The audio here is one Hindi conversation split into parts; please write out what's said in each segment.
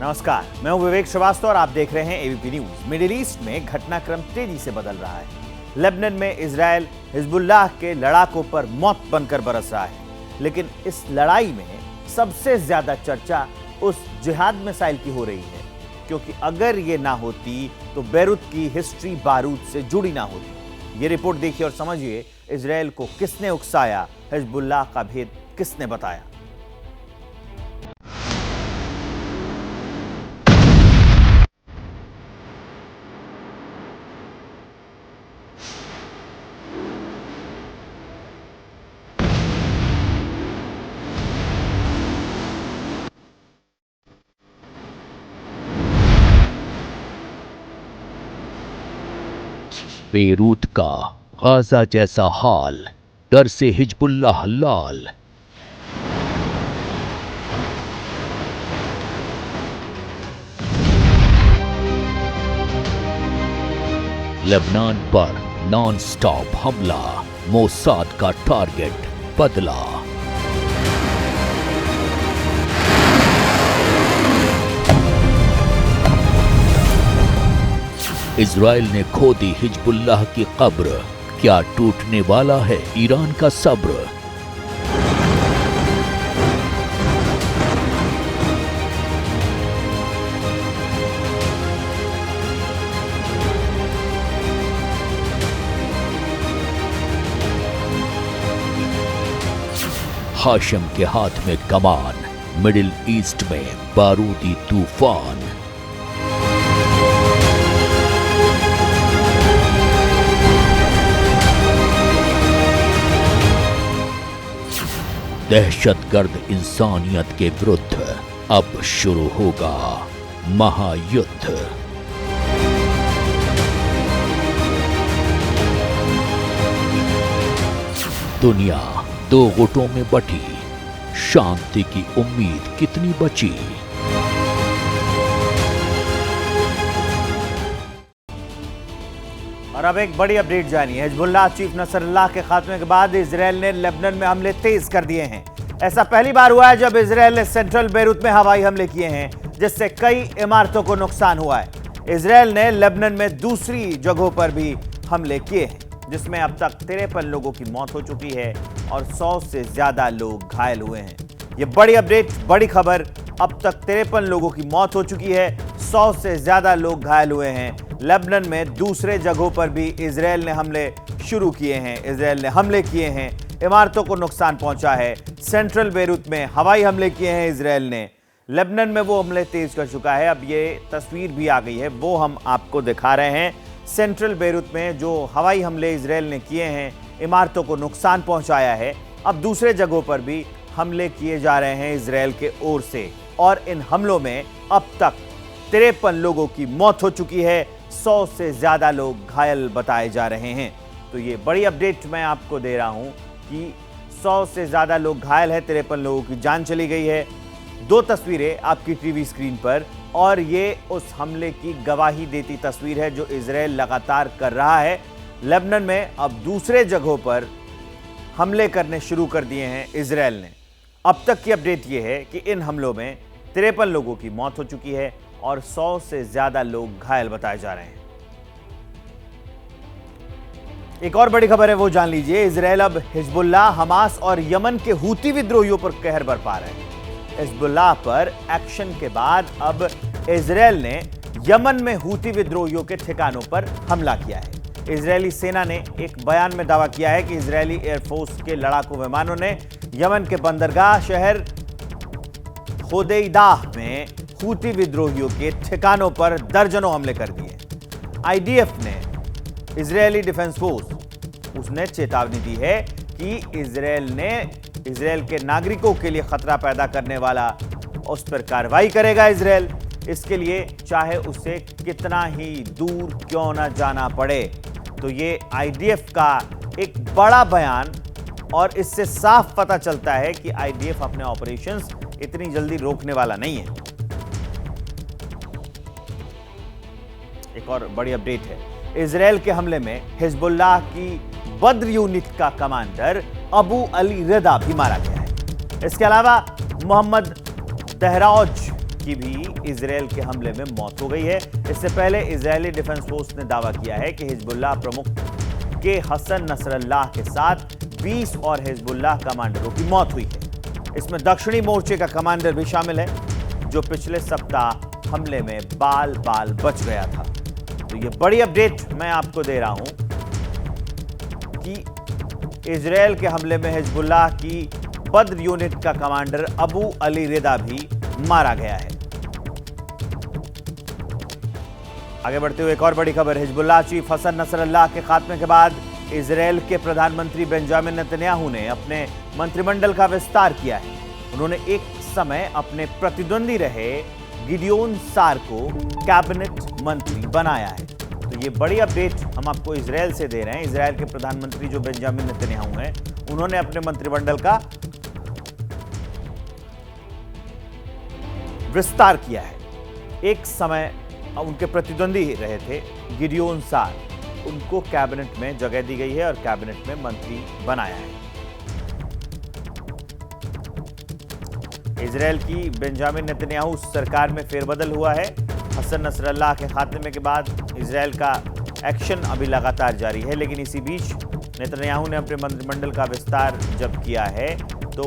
नमस्कार, मैं हूं विवेक श्रीवास्तव और आप देख रहे हैं एबीपी न्यूज। मिडिल ईस्ट में घटनाक्रम तेजी से बदल रहा है। लेबनान में इजरायल हिजबुल्लाह के लड़ाकों पर मौत बनकर बरस रहा है, लेकिन इस लड़ाई में सबसे ज्यादा चर्चा उस जिहाद मिसाइल की हो रही है, क्योंकि अगर ये ना होती तो बेरूत की हिस्ट्री बारूद से जुड़ी ना होती। ये रिपोर्ट देखिए और समझिए, इजरायल को किसने उकसाया, हिजबुल्लाह का भेद किसने बताया। बेरूत का गाजा जैसा हाल, डर से हिजबुल्लाह लाल। लेबनान पर नॉन स्टॉप हमला, मोसाद का टारगेट बदला। इजराइल ने खोदी हिजबुल्लाह की कब्र, क्या टूटने वाला है ईरान का सब्र। हाशिम के हाथ में कमान, मिडिल ईस्ट में बारूदी तूफान। दहशतगर्द इंसानियत के विरुद्ध अब शुरू होगा महायुद्ध। दुनिया दो गुटों में बटी, शांति की उम्मीद कितनी बची। और अब एक बड़ी अपडेट जानिए। हिजबुल्लाह चीफ नसरुल्लाह के खात्मे के बाद इजरायल ने लेबनान में हमले तेज कर दिए हैं। ऐसा पहली बार हुआ है जब इजरायल ने सेंट्रल बेरूत में हवाई हमले किए हैं, जिससे कई इमारतों को नुकसान हुआ है। इजरायल ने लेबनान में दूसरी जगहों पर भी हमले किए हैं, जिसमें अब तक 53 लोगों की मौत हो चुकी है और 100 से ज्यादा लोग घायल हुए हैं। ये बड़ी अपडेट, बड़ी खबर। अब तक 53 लोगों की मौत हो चुकी है, 100 से ज्यादा लोग घायल हुए हैं। लेबनान में दूसरे जगहों पर भी इजरायल ने हमले शुरू किए हैं। इजरायल ने हमले किए हैं, इमारतों को नुकसान पहुंचा है। सेंट्रल बेरूत में हवाई हमले किए हैं इजरायल ने। लेबनान में वो हमले तेज कर चुका है। अब ये तस्वीर भी आ गई है, वो हम आपको दिखा रहे हैं। सेंट्रल बेरूत में जो हवाई हमले इजरायल ने किए हैं, इमारतों को नुकसान पहुंचाया है। अब दूसरे जगहों पर भी हमले किए जा रहे हैं इजरायल के ओर से, और इन हमलों में अब तक 53 लोगों की मौत हो चुकी है, 100 से ज्यादा लोग घायल बताए जा रहे हैं। तो ये बड़ी अपडेट मैं आपको दे रहा हूं कि 100 से ज्यादा लोग घायल हैं, 53 लोगों की जान चली गई है। दो तस्वीरें आपकी टीवी स्क्रीन पर, और ये उस हमले की गवाही देती तस्वीर है जो इजरायल लगातार कर रहा है। लेबनान में अब दूसरे जगहों पर हमले करने शुरू कर दिए हैं इजरायल ने। अब तक की अपडेट यह है कि इन हमलों में 53 लोगों की मौत हो चुकी है और 100 से ज्यादा लोग घायल बताए जा रहे हैं। एक और बड़ी खबर है, वो जान लीजिए। इजरायल अब हिजबुल्लाह, हमास और यमन के हूती विद्रोहियों पर कहर बरपा रहे हैं। हिजबुल्लाह पर एक्शन के बाद अब इजरायल ने यमन में हूती विद्रोहियों के ठिकानों पर हमला किया है। इजरायली सेना ने एक बयान में दावा किया है कि इजरायली एयरफोर्स के लड़ाकू विमानों ने यमन के बंदरगाह शहर होदेइदाह में हूती विद्रोहियों के ठिकानों पर दर्जनों हमले कर दिए। आईडीएफ ने, इजरायली डिफेंस फोर्स, उसने चेतावनी दी है कि इजरायल के नागरिकों के लिए खतरा पैदा करने वाला उस पर कार्रवाई करेगा इजरायल। इसके लिए चाहे उसे कितना ही दूर क्यों ना जाना पड़े। तो ये आईडीएफ का एक बड़ा बयान, और इससे साफ पता चलता है कि आईडीएफ अपने ऑपरेशंस इतनी जल्दी रोकने वाला नहीं है। एक और बड़ी अपडेट है, इजरायल के हमले में हिजबुल्लाह की बद्र यूनिट का कमांडर अबू अली रदा भी मारा गया है। इसके अलावा मोहम्मद दहराज की भी इजरायल के हमले में मौत हो गई है। इससे पहले इजरायली डिफेंस फोर्स ने दावा किया है कि हिजबुल्लाह प्रमुख के हसन नसरल्लाह के साथ 20 और हिजबुल्लाह कमांडरों की मौत हुई है। इसमें दक्षिणी मोर्चे का कमांडर भी शामिल है, जो पिछले सप्ताह हमले में बाल बाल बच गया था। तो ये बड़ी अपडेट मैं आपको दे रहा हूं कि इजरायल के हमले में हिजबुल्लाह की बद्र यूनिट का कमांडर अबू अली रिदा भी मारा गया है। आगे बढ़ते हुए एक और बड़ी खबर, हिजबुल्लाह चीफ हसन नसरल्लाह के खात्मे के बाद इजरायल के प्रधानमंत्री बेंजामिन नेतन्याहू ने अपने मंत्रिमंडल का विस्तार किया है। उन्होंने एक समय अपने प्रतिद्वंदी रहे गिडियोन सार को कैबिनेट मंत्री बनाया है। तो ये बड़ी अपडेट हम आपको इजरायल से दे रहे हैं। इजरायल के प्रधानमंत्री जो बेंजामिन नेतन्याहू हैं, उन्होंने अपने मंत्रिमंडल का विस्तार किया है। एक समय उनके प्रतिद्वंदी रहे थे गिडियोन सार, उनको कैबिनेट में जगह दी गई है और कैबिनेट में मंत्री बनाया है। इजरायल की बेंजामिन नेतन्याहू सरकार में फेरबदल हुआ है। हसन नसरल्लाह के खात्मे के बाद इजरायल का एक्शन अभी लगातार जारी है, लेकिन इसी बीच नेतन्याहू ने अपने मंत्रिमंडल का विस्तार जब किया है तो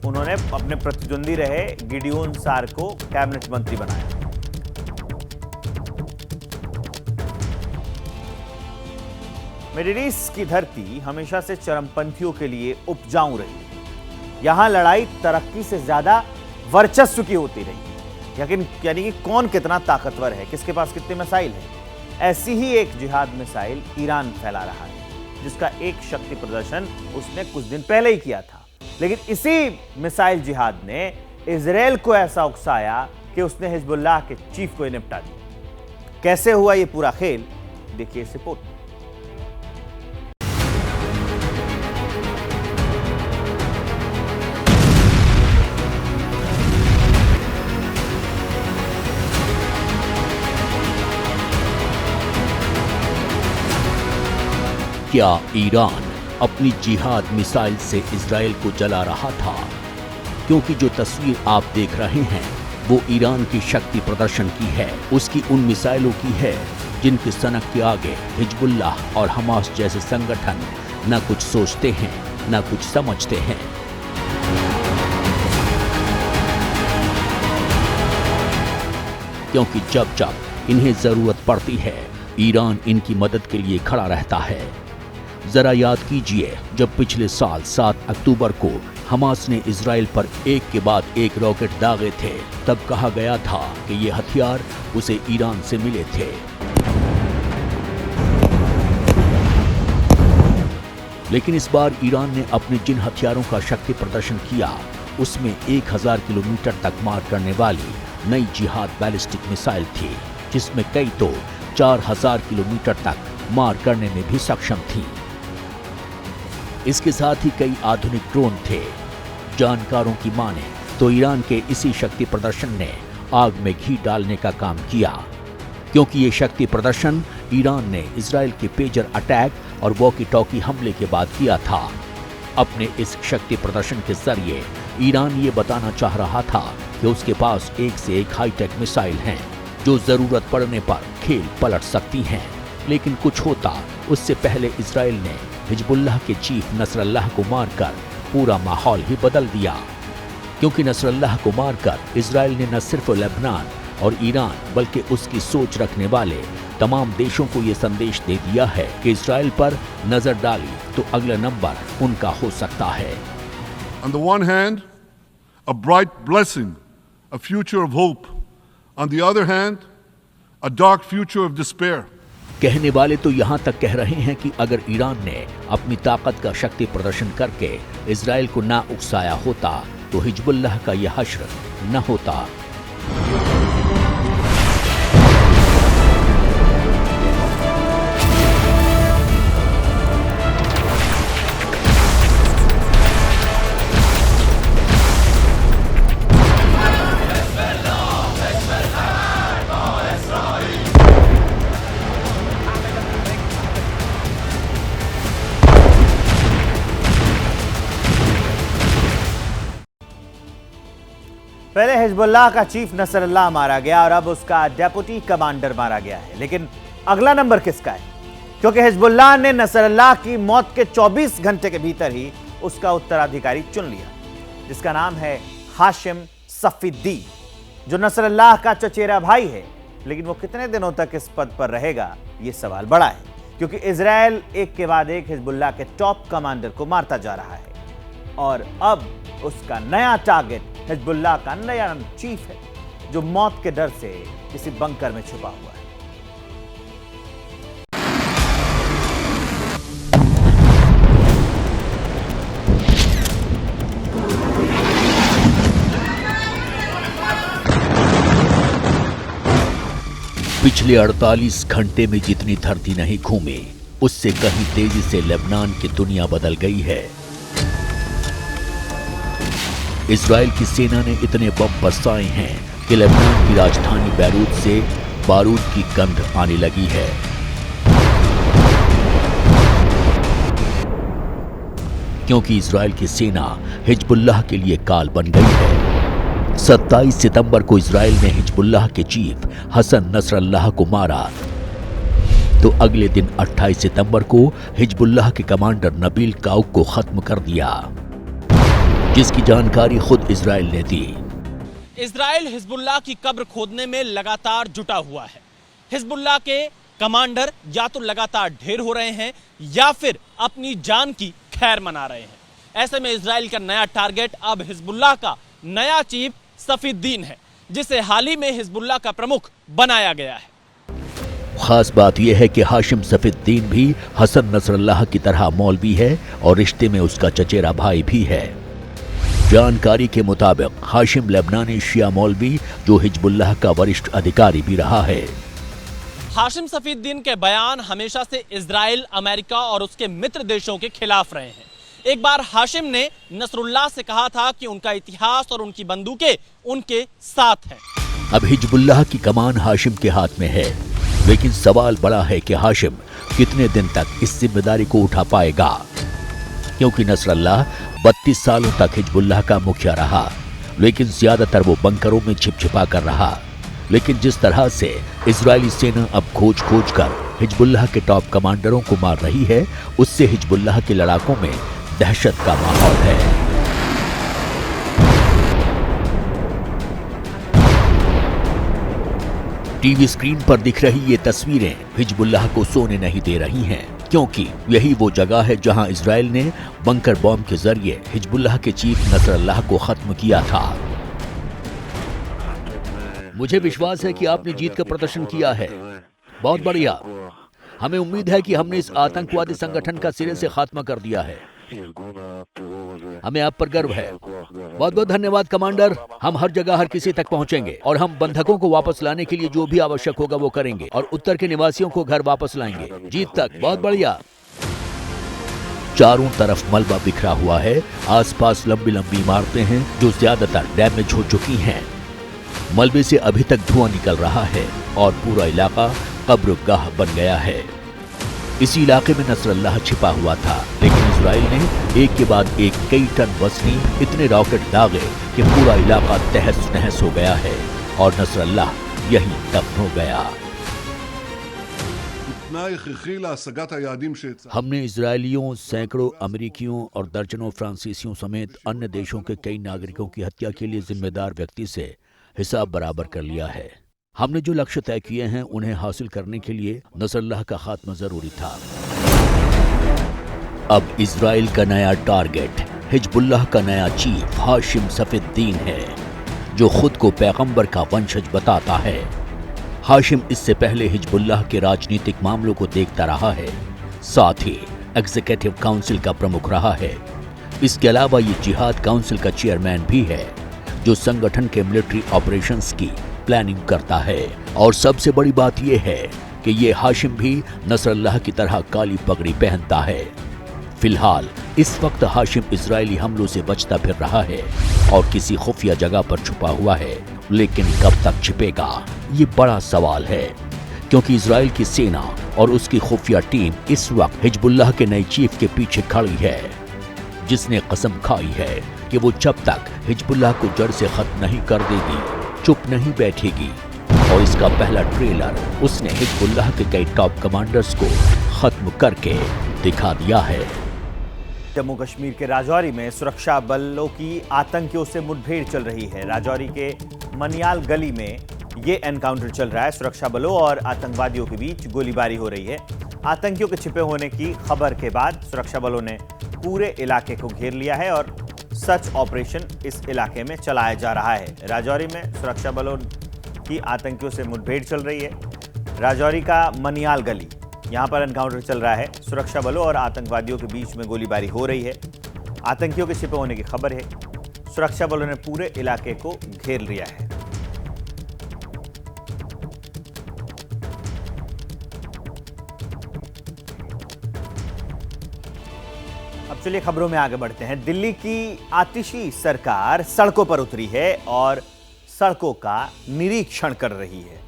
उन्होंने अपने प्रतिद्वंदी रहे गिडियोन सार को कैबिनेट मंत्री बनाया। मिडिल ईस्ट की धरती हमेशा से चरमपंथियों के लिए उपजाऊ रही है। यहां लड़ाई तरक्की से ज्यादा वर्चस्व की होती रही, यानी कि कौन कितना ताकतवर है, किसके पास कितने मिसाइल हैं। ऐसी ही एक जिहाद मिसाइल ईरान फैला रहा है, जिसका एक शक्ति प्रदर्शन उसने कुछ दिन पहले ही किया था। लेकिन इसी मिसाइल जिहाद ने इजरायल को ऐसा उकसाया कि उसने हिजबुल्लाह के चीफ को निपटा दिया। कैसे हुआ ये पूरा खेल, देखिए इस रिपोर्ट में। क्या ईरान अपनी जिहाद मिसाइल से इजरायल को जला रहा था? क्योंकि जो तस्वीर आप देख रहे हैं वो ईरान की शक्ति प्रदर्शन की है, उसकी उन मिसाइलों की है जिनकी सनक के आगे हिजबुल्लाह और हमास जैसे संगठन न कुछ सोचते हैं न कुछ समझते हैं। क्योंकि जब जब इन्हें जरूरत पड़ती है, ईरान इनकी मदद के लिए खड़ा रहता है। जरा याद कीजिए, जब पिछले साल 7 अक्टूबर को हमास ने इजरायल पर एक के बाद एक रॉकेट दागे थे, तब कहा गया था कि ये हथियार उसे ईरान से मिले थे। लेकिन इस बार ईरान ने अपने जिन हथियारों का शक्ति प्रदर्शन किया, उसमें 1000 किलोमीटर तक मार करने वाली नई जिहाद बैलिस्टिक मिसाइल थी, जिसमें कई तो 4000 किलोमीटर तक मार करने में भी सक्षम थी। इसके साथ ही कई आधुनिक ड्रोन थे। जानकारों की माने तो ईरान के इसी शक्ति प्रदर्शन ने आग में घी डालने का काम किया, क्योंकि ये शक्ति प्रदर्शन ईरान ने इजरायल के पेजर अटैक और वॉकी टॉकी हमले के बाद किया था। अपने इस शक्ति प्रदर्शन के जरिए ईरान ये बताना चाह रहा था कि उसके पास एक से एक हाईटेक मिसाइल हैं, जो जरूरत पड़ने पर खेल पलट सकती हैं। लेकिन कुछ होता उससे पहले इजरायल ने हिजबुल्लाह के चीफ नसरल्लाह को मारकर पूरा माहौल ही बदल दिया, क्योंकि नसरल्लाह को मारकर इजरायल ने न सिर्फ लेबनान और ईरान बल्कि उसकी सोच रखने वाले तमाम देशों को ये संदेश दे दिया है कि इजरायल पर नजर डाली तो अगला नंबर उनका हो सकता है। On the one hand, a bright blessing, a future of hope. On the other hand, a dark future of despair. कहने वाले तो यहाँ तक कह रहे हैं कि अगर ईरान ने अपनी ताकत का शक्ति प्रदर्शन करके इजरायल को ना उकसाया होता तो हिजबुल्लाह का यह हश्र न होता। पहले हिजबुल्लाह का चीफ नसरुल्लाह मारा गया और अब उसका डेप्यूटी कमांडर मारा गया है, लेकिन अगला नंबर किसका है? क्योंकि हिजबुल्लाह ने नसरुल्लाह की मौत के 24 घंटे के भीतर ही उसका उत्तराधिकारी चुन लिया, जिसका नाम है हाशिम सफीद्दीन, जो नसरुल्लाह का चचेरा भाई है। लेकिन वो कितने दिनों तक इस पद पर रहेगा, ये सवाल बड़ा है, क्योंकि इजराइल एक के बाद एक हिजबुल्लाह के टॉप कमांडर को मारता जा रहा है और अब उसका नया टारगेट हिजबुल्लाह का नया चीफ है, जो मौत के डर से किसी बंकर में छुपा हुआ है। पिछले 48 घंटे में जितनी धरती नहीं घूमी, उससे कहीं तेजी से लेबनान की दुनिया बदल गई है। इजराइल की सेना ने इतने बम बरसाए हैं कि लेबनान की राजधानी बैरूत से बारूद की गंध आने लगी है। क्योंकि इजराइल की सेना हिजबुल्लाह के लिए काल बन गई है। 27 सितंबर को इजराइल ने हिजबुल्लाह के चीफ हसन नसरल्लाह को मारा, तो अगले दिन 28 सितंबर को हिजबुल्लाह के कमांडर नबील काउक को खत्म कर दिया, जिसकी जानकारी खुद इजराइल ने दी। इजराइल हिजबुल्लाह की कब्र खोदने में लगातार जुटा हुआ है। हिजबुल्लाह के कमांडर या तो लगातार ढेर हो रहे हैं या फिर अपनी जान की खैर मना रहे हैं। ऐसे में इजराइल का नया टारगेट अब हिजबुल्लाह का नया चीफ सफीद्दीन है, जिसे हाल ही में हिजबुल्लाह का प्रमुख बनाया गया है। खास बात यह है कि हाशिम सफीद्दीन भी हसन नसरल्लाह की तरह मौलवी है और रिश्ते में उसका चचेरा भाई भी है। जानकारी के मुताबिक हाशिम लेबनानी शिया मौलवी जो हिजबुल्लाह का वरिष्ठ अधिकारी भी रहा है। हाशिम सफीद्दीन के बयान हमेशा से इजराइल, अमेरिका और उसके मित्र देशों के खिलाफ रहे हैं। एक बार हाशिम ने नसरुल्लाह से कहा था कि उनका इतिहास और उनकी बंदूकें उनके साथ हैं। अब हिजबुल्लाह की कमान हाशिम के हाथ में है, लेकिन सवाल बड़ा है कि हाशिम कितने दिन तक इस जिम्मेदारी को उठा पाएगा, क्योंकि नसरुल्लाह 32 सालों तक हिजबुल्लाह का मुखिया रहा, लेकिन ज्यादातर वो बंकरों में छिपा कर रहा। लेकिन जिस तरह से इजरायली सेना अब खोज कर हिजबुल्लाह के टॉप कमांडरों को मार रही है, उससे हिजबुल्लाह के लड़ाकों में दहशत का माहौल है। टीवी स्क्रीन पर दिख रही ये तस्वीरें हिजबुल्लाह को सोने नहीं दे रही हैं, क्योंकि यही वो जगह है जहां इजराइल ने बंकर बॉम्ब के जरिए हिजबुल्लाह के चीफ नसरुल्लाह को खत्म किया था। मुझे विश्वास है कि आपने जीत का प्रदर्शन किया है। बहुत बढ़िया। हमें उम्मीद है कि हमने इस आतंकवादी संगठन का सिरे से खात्मा कर दिया है। हमें आप पर गर्व है। बहुत बहुत धन्यवाद कमांडर। हम हर जगह हर किसी तक पहुंचेंगे और हम बंधकों को वापस लाने के लिए जो भी आवश्यक होगा वो करेंगे और उत्तर के निवासियों को घर वापस लाएंगे। जीत तक। बहुत बढ़िया। चारों तरफ मलबा बिखरा हुआ है। आसपास लंबी लंबी इमारतें हैं जो ज्यादातर डैमेज हो चुकी हैं। मलबे से अभी तक धुआं निकल रहा है और पूरा इलाका कब्रगाह बन गया है। इसी इलाके में नसरुल्लाह छिपा हुआ था, लेकिन इजराइल ने एक के बाद एक कई टन वजनी इतने रॉकेट दागे कि पूरा इलाका तहस नहस हो गया है और नसरुल्लाह यहीं दफन हो गया। हमने इजरायलियों, सैकड़ों अमेरिकियों और दर्जनों फ्रांसीसियों समेत अन्य देशों के कई नागरिकों की हत्या के लिए जिम्मेदार व्यक्ति से हिसाब बराबर कर लिया है। हमने जो लक्ष्य तय किए हैं उन्हें हासिल करने के लिए नसरुल्लाह का खात्मा जरूरी था। अब इजराइल का नया टारगेट हिजबुल्लाह का नया चीफ हाशिम सफीद्दीन है, जो खुद को पैगंबर का वंशज बताता है। हाशिम इससे पहले हिजबुल्लाह के राजनीतिक मामलों को देखता रहा है, साथ ही एग्जीक्यूटिव काउंसिल का प्रमुख रहा है। इसके अलावा ये जिहाद काउंसिल का चेयरमैन भी है, जो संगठन के मिलिट्री ऑपरेशंस की प्लानिंग करता है। और सबसे बड़ी बात यह है कि ये हाशिम भी नसरुल्लाह की तरह काली पगड़ी पहनता है। फिलहाल इस वक्त हाशिम इजरायली हमलों से बचता फिर रहा है और किसी खुफिया जगह पर छुपा हुआ है, लेकिन कब तक छिपेगा ये बड़ा सवाल है, क्योंकि इजराइल की सेना और उसकी खुफिया टीम इस वक्त हिजबुल्लाह के नए चीफ के पीछे खड़ी है। जिसने कसम खाई है कि वो जब तक हिजबुल्लाह को जड़ से खत्म नहीं कर देगी, चुप नहीं बैठेगी। और इसका पहला ट्रेलर उसने हिजबुल्लाह के कई टॉप कमांडर्स को खत्म करके दिखा दिया है। जम्मू कश्मीर के राजौरी में सुरक्षा बलों की आतंकियों से मुठभेड़ चल रही है। राजौरी के मनियाल गली में ये एनकाउंटर चल रहा है। सुरक्षा बलों और आतंकवादियों के बीच गोलीबारी हो रही है। आतंकियों के छिपे होने की खबर के बाद सुरक्षा बलों ने पूरे इलाके को घेर लिया है और सर्च ऑपरेशन इस इलाके में चलाया जा रहा है। राजौरी में सुरक्षा बलों की आतंकियों से मुठभेड़ चल रही है। राजौरी का मनियाल गली, यहां पर एनकाउंटर चल रहा है। सुरक्षा बलों और आतंकवादियों के बीच में गोलीबारी हो रही है। आतंकियों के छिपे होने की खबर है। सुरक्षा बलों ने पूरे इलाके को घेर लिया है। अब चलिए खबरों में आगे बढ़ते हैं। दिल्ली की आतिशी सरकार सड़कों पर उतरी है और सड़कों का निरीक्षण कर रही है।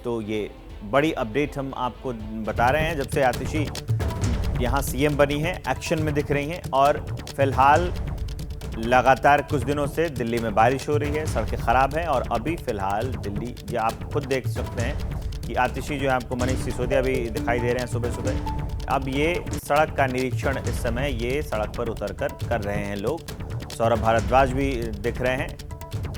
तो ये बड़ी अपडेट हम आपको बता रहे हैं। जब से आतिशी यहाँ सीएम बनी है, एक्शन में दिख रही हैं और फिलहाल लगातार कुछ दिनों से दिल्ली में बारिश हो रही है, सड़कें खराब हैं और अभी फिलहाल दिल्ली, ये आप खुद देख सकते हैं कि आतिशी जो है, आपको मनीष सिसोदिया भी दिखाई दे रहे हैं सुबह सुबह। अब ये सड़क का निरीक्षण इस समय ये सड़क पर उतरकर कर रहे हैं लोग। सौरभ भारद्वाज भी दिख रहे हैं।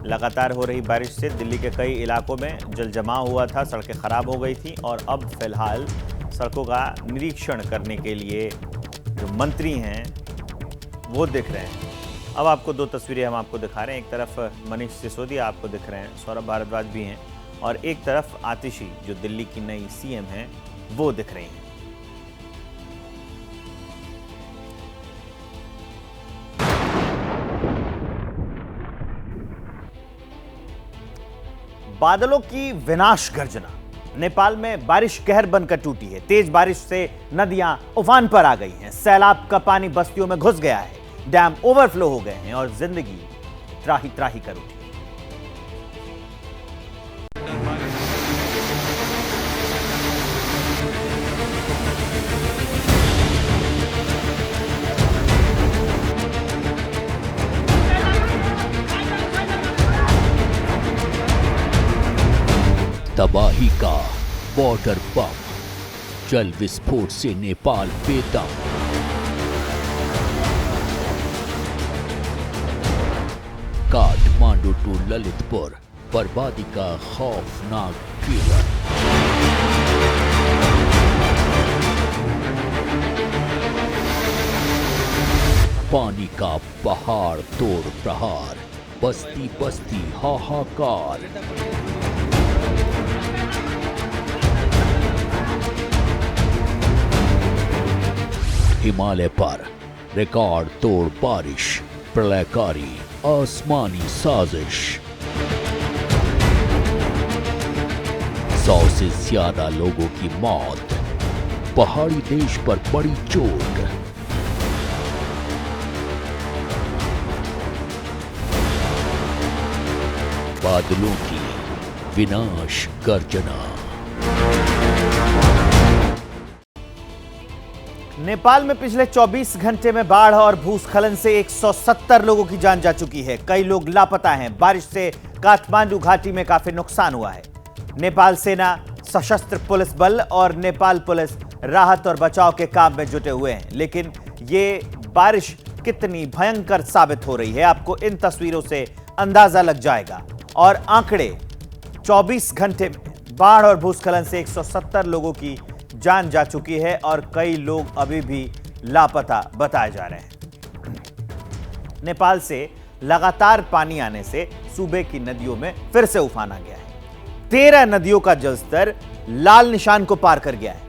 लगातार हो रही बारिश से दिल्ली के कई इलाकों में जल जमाव हुआ था, सड़कें खराब हो गई थी और अब फिलहाल सड़कों का निरीक्षण करने के लिए जो मंत्री हैं वो दिख रहे हैं। अब आपको दो तस्वीरें हम आपको दिखा रहे हैं। एक तरफ मनीष सिसोदिया आपको दिख रहे हैं, सौरभ भारद्वाज भी हैं और एक तरफ आतिशी जो दिल्ली की नई सीएम हैं वो दिख रही हैं। बादलों की विनाश गर्जना। नेपाल में बारिश कहर बनकर टूटी है। तेज बारिश से नदियां उफान पर आ गई हैं। सैलाब का पानी बस्तियों में घुस गया है। डैम ओवरफ्लो हो गए हैं और जिंदगी त्राही त्राही कर उठी। तबाही का वाटर बम, जल विस्फोट से नेपाल बेदम। काठमांडू टू ललितपुर, बर्बादी का खौफनाक ट्रेलर। पानी का पहाड़ तोड़ प्रहार, बस्ती बस्ती हाहाकार। हिमालय पर रिकॉर्ड तोड़ बारिश, प्रलयकारी आसमानी साजिश। 100 से ज्यादा लोगों की मौत, पहाड़ी देश पर बड़ी चोट। बादलों की विनाश गर्जना। नेपाल में पिछले 24 घंटे में बाढ़ और भूस्खलन से 170 लोगों की जान जा चुकी है। कई लोग लापता हैं। बारिश से काठमांडू घाटी में काफी नुकसान हुआ है। नेपाल सेना, सशस्त्र पुलिस बल और नेपाल पुलिस राहत और बचाव के काम में जुटे हुए हैं। लेकिन ये बारिश कितनी भयंकर साबित हो रही है, आपको इन तस्वीरों से अंदाजा लग जाएगा। और आंकड़े, 24 घंटे में बाढ़ और भूस्खलन से 170 लोगों की जान जा चुकी है और कई लोग अभी भी लापता बताए जा रहे हैं। नेपाल से लगातार पानी आने से सूबे की नदियों में फिर से उफान आ गया है। 13 नदियों का जलस्तर लाल निशान को पार कर गया है।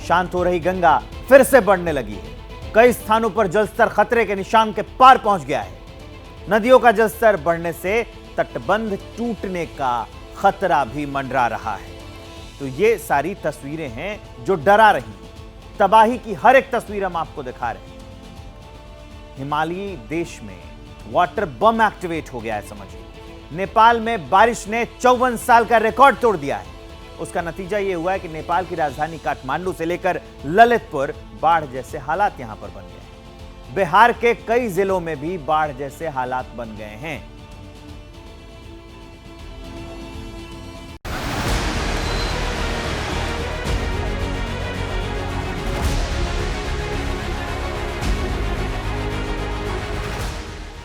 शांत हो रही गंगा फिर से बढ़ने लगी है। कई स्थानों पर जलस्तर खतरे के निशान के पार पहुंच गया है। नदियों का जलस्तर बढ़ने से तटबंध टूटने का खतरा भी मंडरा रहा है। तो ये सारी तस्वीरें हैं जो डरा रही हैं। तबाही की हर एक तस्वीर हम आपको दिखा रहे हैं। हिमालयी देश में वाटर बम एक्टिवेट हो गया है, समझिए। नेपाल में बारिश ने 54 साल का रिकॉर्ड तोड़ दिया है। उसका नतीजा यह हुआ है कि नेपाल की राजधानी काठमांडू से लेकर ललितपुर बाढ़ जैसे हालात यहां पर बन गए। बिहार के कई जिलों में भी बाढ़ जैसे हालात बन गए हैं।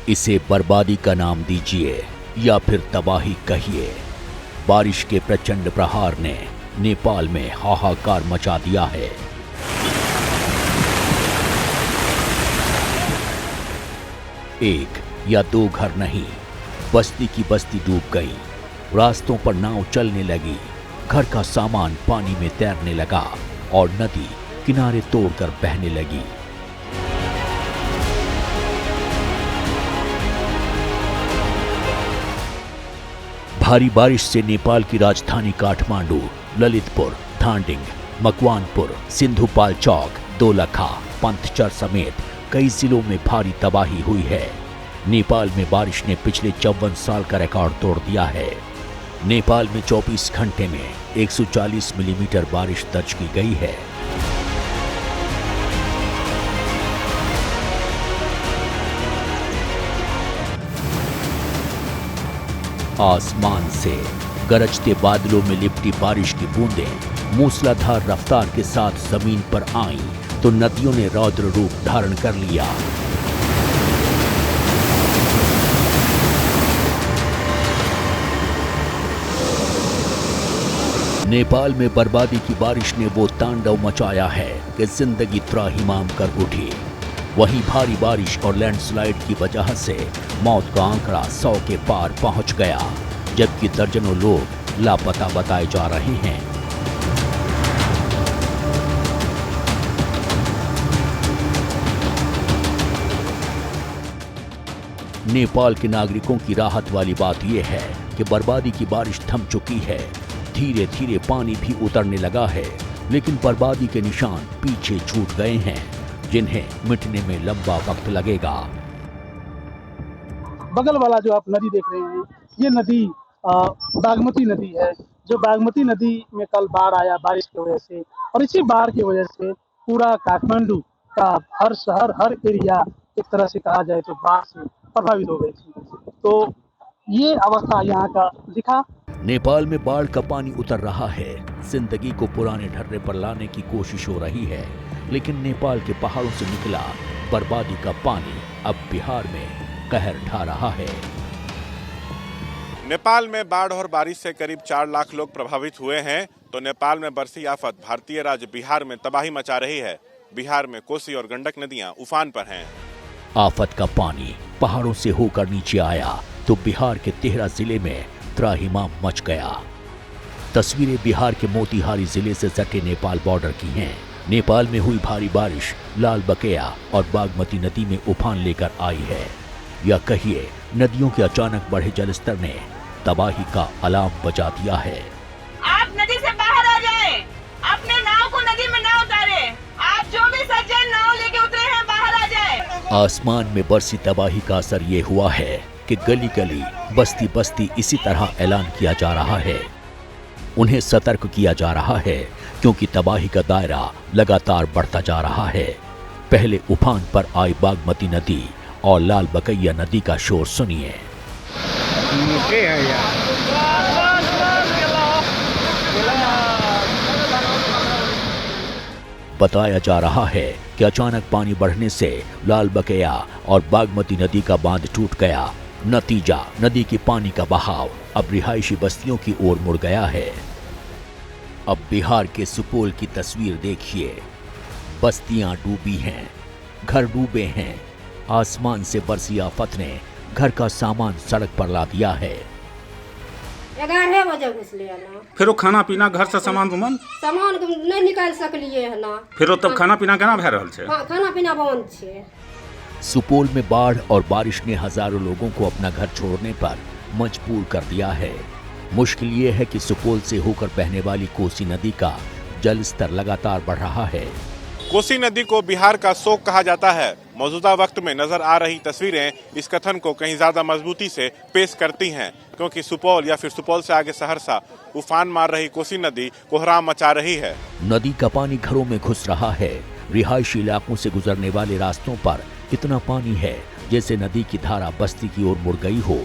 इसे बर्बादी का नाम दीजिए या फिर तबाही कहिए, बारिश के प्रचंड प्रहार ने नेपाल में हाहाकार मचा दिया है। एक या दो घर नहीं, बस्ती की बस्ती डूब गई। रास्तों पर नाव चलने लगी, घर का सामान पानी में तैरने लगा और नदी किनारे तोड़कर बहने लगी। भारी बारिश से नेपाल की राजधानी काठमांडू, ललितपुर, धांडिंग, मकवानपुर, सिंधुपाल चौक, दोलखा, पंथचर समेत कई जिलों में भारी तबाही हुई है। नेपाल में बारिश ने पिछले 54 साल का रिकॉर्ड तोड़ दिया है। नेपाल में 24 घंटे में 140 मिलीमीटर बारिश दर्ज की गई है। आसमान से गरजते बादलों में लिपटी बारिश की बूंदें मूसलाधार रफ्तार के साथ जमीन पर आईं तो नदियों ने रौद्र रूप धारण कर लिया। नेपाल में बर्बादी की बारिश ने वो तांडव मचाया है कि जिंदगी त्राहिमाम कर उठी। वहीं भारी बारिश और लैंडस्लाइड की वजह से मौत का आंकड़ा 100 के पार पहुंच गया, जबकि दर्जनों लोग लापता बताए जा रहे हैं। नेपाल के नागरिकों की राहत वाली बात यह है कि बर्बादी की बारिश थम चुकी है। धीरे धीरे पानी भी उतरने लगा है, लेकिन बर्बादी के निशान पीछे छूट गए हैं, जिन्हें मिटने में लंबा वक्त लगेगा। बगल वाला जो आप नदी देख रहे हैं, ये नदी बागमती नदी है। जो बागमती नदी में कल बाढ़ आया बारिश की वजह से, और इसी बाढ़ की वजह से पूरा काठमांडू का हर शहर, हर एरिया एक तरह से कहा जाए तो बाढ़ से प्रभावित हो गई थी। तो ये अवस्था यहाँ का दिखा। नेपाल में बाढ़ का पानी उतर रहा है, जिंदगी को पुराने ढर्रे पर लाने की कोशिश हो रही है, लेकिन नेपाल के पहाड़ों से निकला बर्बादी का पानी अब बिहार में कहर ढा रहा है। नेपाल में बाढ़ और बारिश से करीब 4 लाख लोग प्रभावित हुए हैं, तो नेपाल में बरसी आफत भारतीय राज्य बिहार में तबाही मचा रही है। बिहार में कोसी और गंडक नदियां उफान पर हैं। आफत का पानी पहाड़ों से होकर नीचे आया तो बिहार के 13 जिले में त्राहिमाम मच गया। तस्वीरें बिहार के मोतिहारी जिले से सटे नेपाल बॉर्डर की हैं। नेपाल में हुई भारी बारिश लाल बकेया और बागमती नदी में उफान लेकर आई है, या कहिए नदियों के अचानक बढ़े जलस्तर ने तबाही का अलार्म बजा दिया है। आप नदी से बाहर आ जाएं, अपने नाव को नदी में ना उतारें। आप जो भी सज्जन नाव लेके उतरे हैं बाहर आ जाएं। आसमान में बरसी तबाही का असर ये हुआ है कि गली गली, बस्ती बस्ती इसी तरह ऐलान किया जा रहा है। उन्हें सतर्क किया जा रहा है क्योंकि तबाही का दायरा लगातार बढ़ता जा रहा है। पहले उफान पर आई बागमती नदी और लाल बकैया नदी का शोर सुनिए। बताया जा रहा है कि अचानक पानी बढ़ने से लाल बकैया और बागमती नदी का बांध टूट गया। नतीजा, नदी के पानी का बहाव अब रिहायशी बस्तियों की ओर मुड़ गया है। अब बिहार के सुपौल की तस्वीर देखिए। बस्तियां डूबी हैं, घर डूबे हैं। आसमान से बरसी आफत ने घर का सामान सड़क पर ला दिया है। 11 बजे घुसलिए ना। फिर वो खाना पीना घर से सामान सामान नहीं निकाल सकलिए है ना। फिर तब खाना पीना केना भए रहल छै? हाँ, खाना पीना बंद छै। सुपौल में बाढ़ और बारिश ने हजारों लोगों को अपना घर छोड़ने पर मजबूर कर दिया है। मुश्किल ये है कि सुपौल से होकर बहने वाली कोसी नदी का जलस्तर लगातार बढ़ रहा है। कोसी नदी को बिहार का शोक कहा जाता है। मौजूदा वक्त में नजर आ रही तस्वीरें इस कथन को कहीं ज्यादा मजबूती से पेश करती हैं, क्योंकि सुपौल या फिर सुपौल से आगे सहरसा उफान मार रही कोसी नदी कोहराम मचा रही है। नदी का पानी घरों में घुस रहा है। रिहायशी इलाकों से गुजरने वाले रास्तों पर इतना पानी है जैसे नदी की धारा बस्ती की ओर मुड़ गई हो।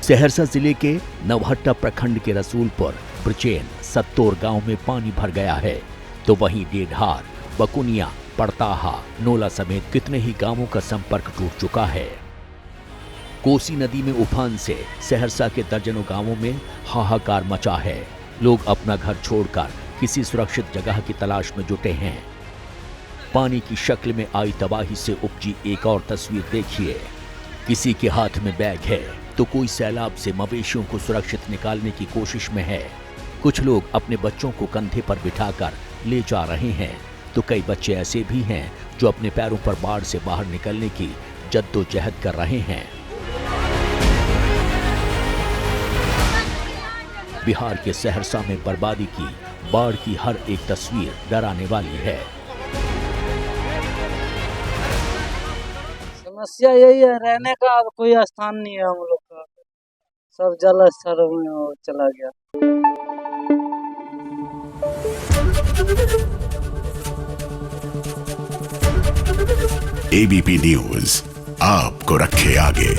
सहरसा जिले के नवहट्टा प्रखंड के रसूलपुर, ब्रचेन, सत्तोर गांव में पानी भर गया है, तो वहीं डेढ़हार, बकुनिया, पड़ताहा, नोला समेत कितने ही गांवों का संपर्क टूट चुका है। कोसी नदी में उफान से सहरसा के दर्जनों गांवों में हाहाकार मचा है। लोग अपना घर छोड़कर किसी सुरक्षित जगह की तलाश में जुटे हैं। पानी की शक्ल में आई तबाही से उपजी एक और तस्वीर देखिए। किसी के हाथ में बैग है तो कोई सैलाब से मवेशियों को सुरक्षित निकालने की कोशिश में है। कुछ लोग अपने बच्चों को कंधे पर बिठाकर ले जा रहे हैं, तो कई बच्चे ऐसे भी हैं जो अपने पैरों पर बाढ़ से बाहर निकलने की जद्दोजहद कर रहे हैं। बिहार के सहरसा में बर्बादी की, बाढ़ की हर एक तस्वीर डराने वाली है। समस्या यही है, रहने का अब कोई स्थान नहीं है हम लोग का, सब जल स्तर में चला गया। एबीपी न्यूज आपको रखे आगे।